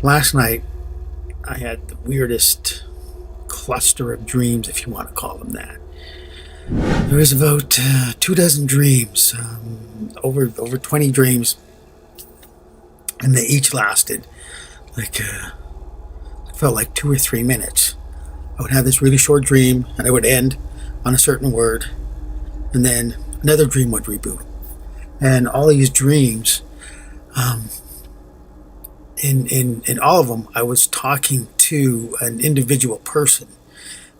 Last night, I had the weirdest cluster of dreams, if you want to call them that. There was about 2 dozen dreams, over 20 dreams, and they each lasted like it felt like 2 or 3 minutes. I would have this really short dream, and I would end on a certain word, and then another dream would reboot. And all these dreams, in all of them, I was talking to an individual person.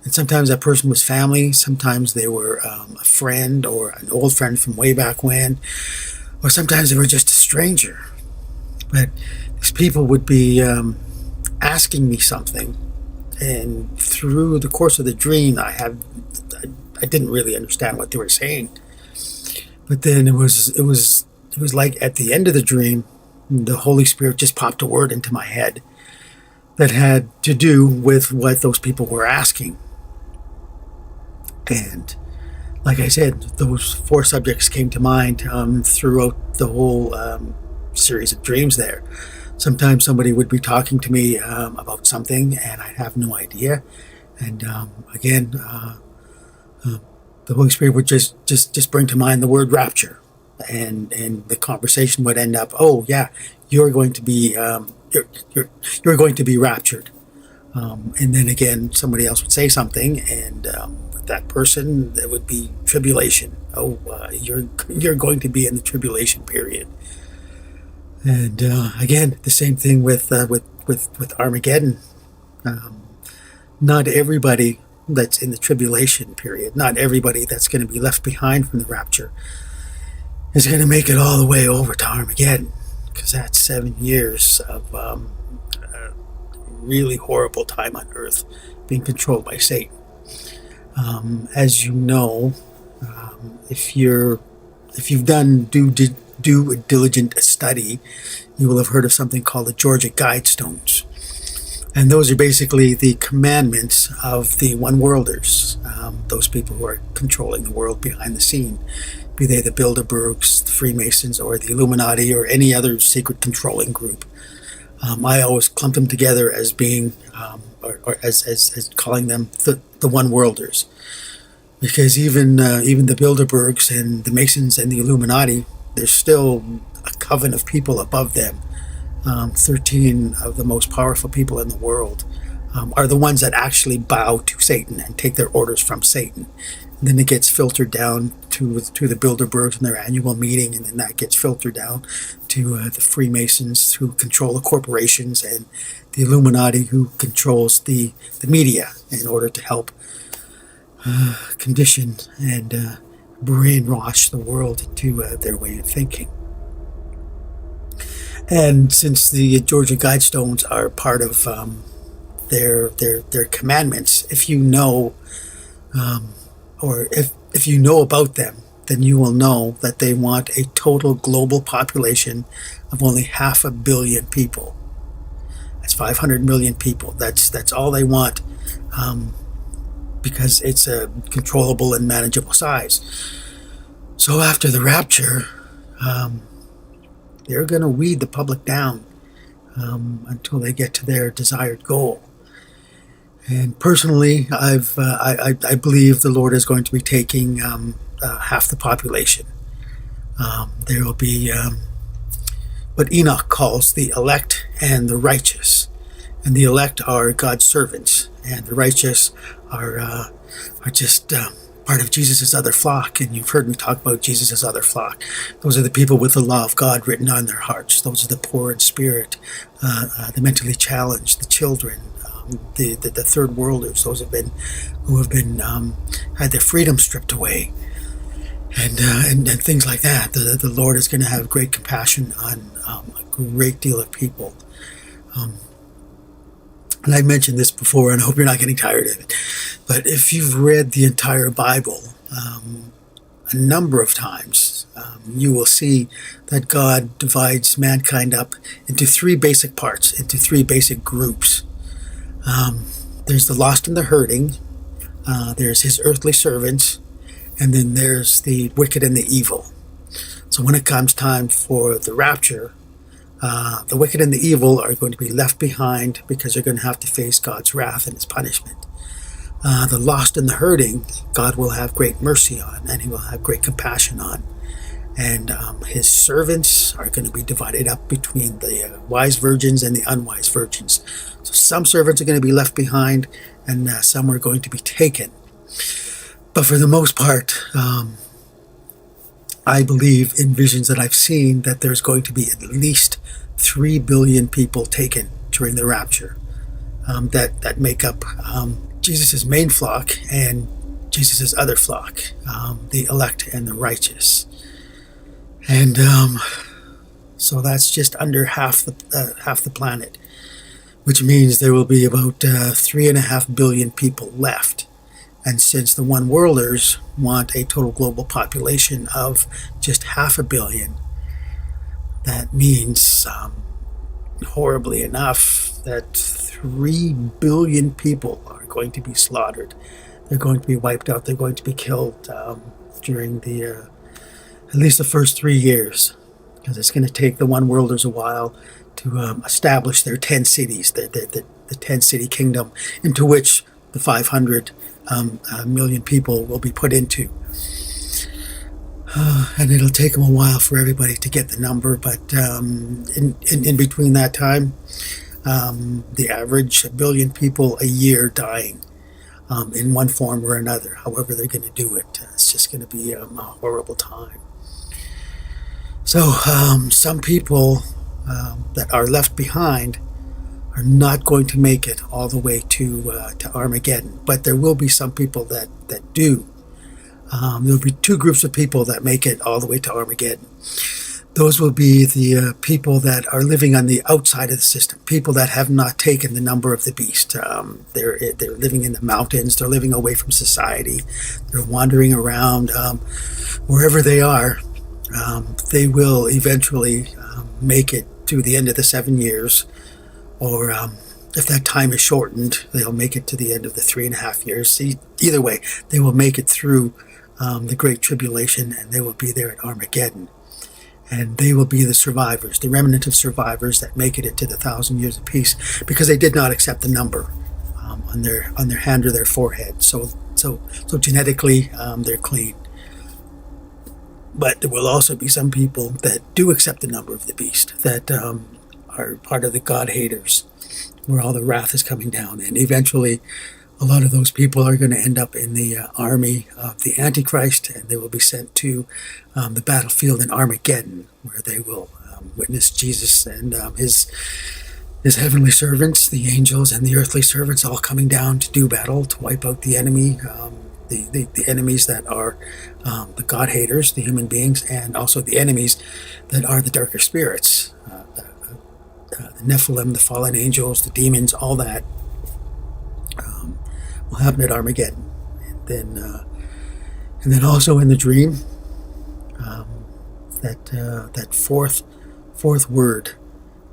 And sometimes that person was family, sometimes they were a friend or an old friend from way back when, or sometimes they were just a stranger. But these people would be asking me something, and through the course of the dream, I didn't really understand what they were saying. But then it was like at the end of the dream, the Holy Spirit just popped a word into my head that had to do with what those people were asking. And like I said, those 4 subjects came to mind throughout the whole series of dreams there. Sometimes somebody would be talking to me about something, and I'd have no idea. And again, the Holy Spirit would just bring to mind the word rapture, and the conversation would end up, oh yeah, you're going to be you're going to be raptured. And then again, somebody else would say something, and with that person, there would be tribulation. Oh, you're going to be in the tribulation period. And again, the same thing with Armageddon. Not everybody that's in the tribulation period, not everybody that's going to be left behind from the rapture, is going to make it all the way over to Armageddon, because that's 7 years of really horrible time on Earth, being controlled by Satan. As you know, if you've done due diligent study, you will have heard of something called the Georgia Guidestones. And those are basically the commandments of the one-worlders, those people who are controlling the world behind the scene, be they the Bilderbergs, the Freemasons, or the Illuminati, or any other secret controlling group. I always clump them together as being, or as calling them the one-worlders. Because even the Bilderbergs and the Masons and the Illuminati, there's still a coven of people above them. 13 of the most powerful people in the world are the ones that actually bow to Satan and take their orders from Satan. And then it gets filtered down to the Bilderbergs in their annual meeting, and then that gets filtered down to the Freemasons, who control the corporations, and the Illuminati, who controls the media in order to help condition and brainwash the world into their way of thinking. And since the Georgia Guidestones are part of their commandments, if you know, or if you know about them, then you will know that they want a total global population of only 500 million people. That's 500 million people. That's all they want, because it's a controllable and manageable size. So after the rapture, they're going to weed the public down until they get to their desired goal. And personally, I believe the Lord is going to be taking half the population. There will be what Enoch calls the elect and the righteous. And the elect are God's servants, and the righteous are just part of Jesus' other flock. And you've heard me talk about Jesus' other flock. Those are the people with the law of God written on their hearts. Those are the poor in spirit, the mentally challenged, the children, the third worlders, those who have been had their freedom stripped away, and things like that. The Lord is going to have great compassion on a great deal of people. And I mentioned this before, and I hope you're not getting tired of it. But if you've read the entire Bible a number of times, you will see that God divides mankind up into 3 basic parts, into 3 basic groups. There's the lost and the hurting, there's his earthly servants, and then there's the wicked and the evil. So when it comes time for the rapture, The wicked and the evil are going to be left behind because they're going to have to face God's wrath and his punishment. The lost and the hurting, God will have great mercy on, and he will have great compassion on. And his servants are going to be divided up between the wise virgins and the unwise virgins. So some servants are going to be left behind, and some are going to be taken. But for the most part, I believe in visions that I've seen that there's going to be at least 3 billion people taken during the rapture that make up Jesus' main flock and Jesus' other flock, the elect and the righteous. And so that's just under half the planet, which means there will be about 3.5 billion people left. And since the one worlders want a total global population of just 500 million, that means, horribly enough, that 3 billion people are going to be slaughtered. They're going to be wiped out. They're going to be killed during the at least the first 3 years, because it's going to take the one worlders a while to establish their 10 cities, the 10-city kingdom, into which the 500 million people will be put into. And it'll take them a while for everybody to get the number, but in between that time, the average 1 billion people a year dying in one form or another, however they're going to do it. It's just going to be a horrible time. So some people that are left behind are not going to make it all the way to Armageddon, but there will be some people that do. There'll be 2 groups of people that make it all the way to Armageddon. Those will be the people that are living on the outside of the system, people that have not taken the number of the beast. They're living in the mountains. They're living away from society. They're wandering around wherever they are. They will eventually make it to the end of the 7 years, or if that time is shortened, they'll make it to the end of the 3.5 years. Either way, they will make it through the Great Tribulation, and they will be there at Armageddon. And they will be the survivors, the remnant of survivors that make it into the 1,000 years of peace, because they did not accept the number on their hand or their forehead. So genetically, they're clean. But there will also be some people that do accept the number of the beast, that are part of the God haters, where all the wrath is coming down. And eventually, a lot of those people are going to end up in the army of the Antichrist, and they will be sent to the battlefield in Armageddon, where they will witness Jesus and his heavenly servants, the angels and the earthly servants, all coming down to do battle, to wipe out the enemy, the enemies that are the God haters, the human beings, and also the enemies that are the darker spirits, the Nephilim, the fallen angels, the demons, all that will happen at Armageddon. And then also in the dream, that fourth word,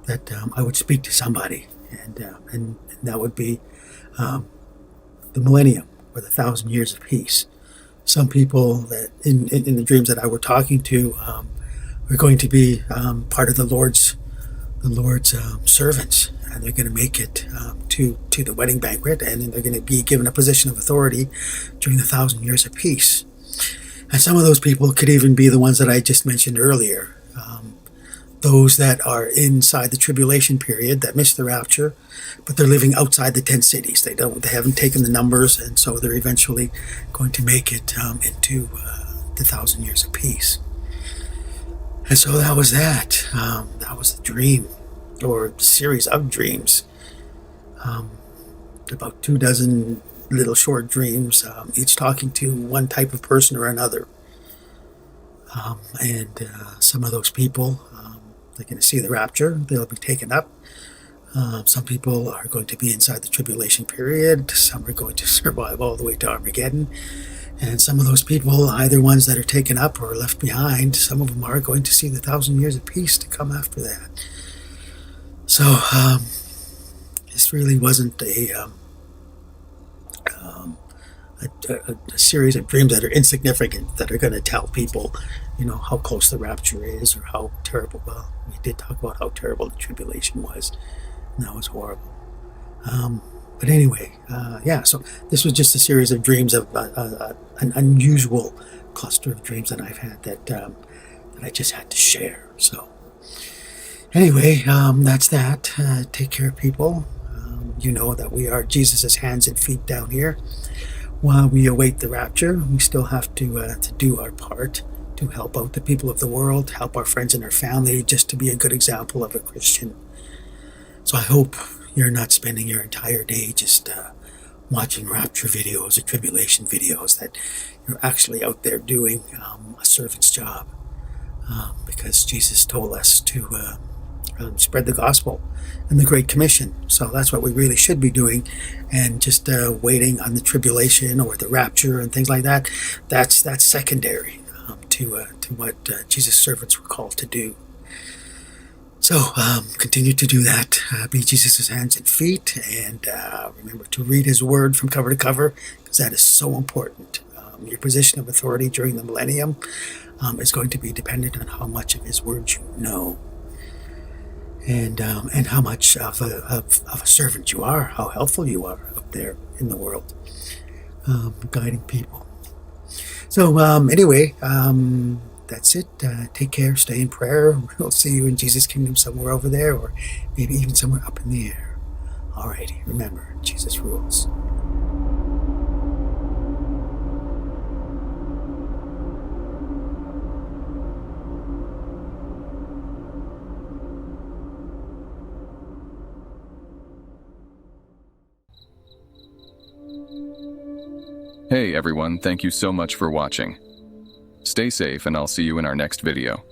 that I would speak to somebody, and that would be the millennium, or the 1,000 years of peace. Some people that in the dreams that I were talking to are going to be part of the Lord's servants, and they're going to make it to the wedding banquet, and they're going to be given a position of authority during the 1,000 years of peace. And some of those people could even be the ones that I just mentioned earlier, those that are inside the tribulation period, that missed the rapture, but they're living outside the 10 cities. They haven't taken the numbers, and so they're eventually going to make it into the 1,000 years of peace. And so that was that. That was the dream, or the series of dreams. About 24 little short dreams, each talking to one type of person or another. And some of those people, they're going to see the rapture. They'll be taken up. Some people are going to be inside the tribulation period. Some are going to survive all the way to Armageddon. And some of those people, either ones that are taken up or left behind, some of them are going to see the 1,000 years of peace to come after that. So this really wasn't a a series of dreams that are insignificant, that are going to tell people, how close the rapture is, or how terrible. Well, we did talk about how terrible the tribulation was, and that was horrible. But anyway, yeah. So this was just a series of dreams of an unusual cluster of dreams that I've had that I just had to share. So anyway, that's that. Take care, people. You know that we are Jesus' hands and feet down here. While we await the rapture, we still have to do our part to help out the people of the world, help our friends and our family, just to be a good example of a Christian. So I hope you're not spending your entire day just watching rapture videos or tribulation videos, that you're actually out there doing a servant's job, because Jesus told us to spread the gospel and the Great Commission. So that's what we really should be doing, and just waiting on the tribulation or the rapture and things like that. That's secondary to what Jesus' servants were called to do. So continue to do that. Be Jesus' hands and feet, and remember to read His Word from cover to cover, because that is so important. Your position of authority during the millennium is going to be dependent on how much of His Word you know, and how much of a servant you are, how helpful you are out there in the world, guiding people. So anyway, that's it. Take care. Stay in prayer. We'll see you in Jesus' kingdom somewhere over there, or maybe even somewhere up in the air. Alrighty, remember, Jesus rules. Hey everyone, thank you so much for watching. Stay safe, and I'll see you in our next video.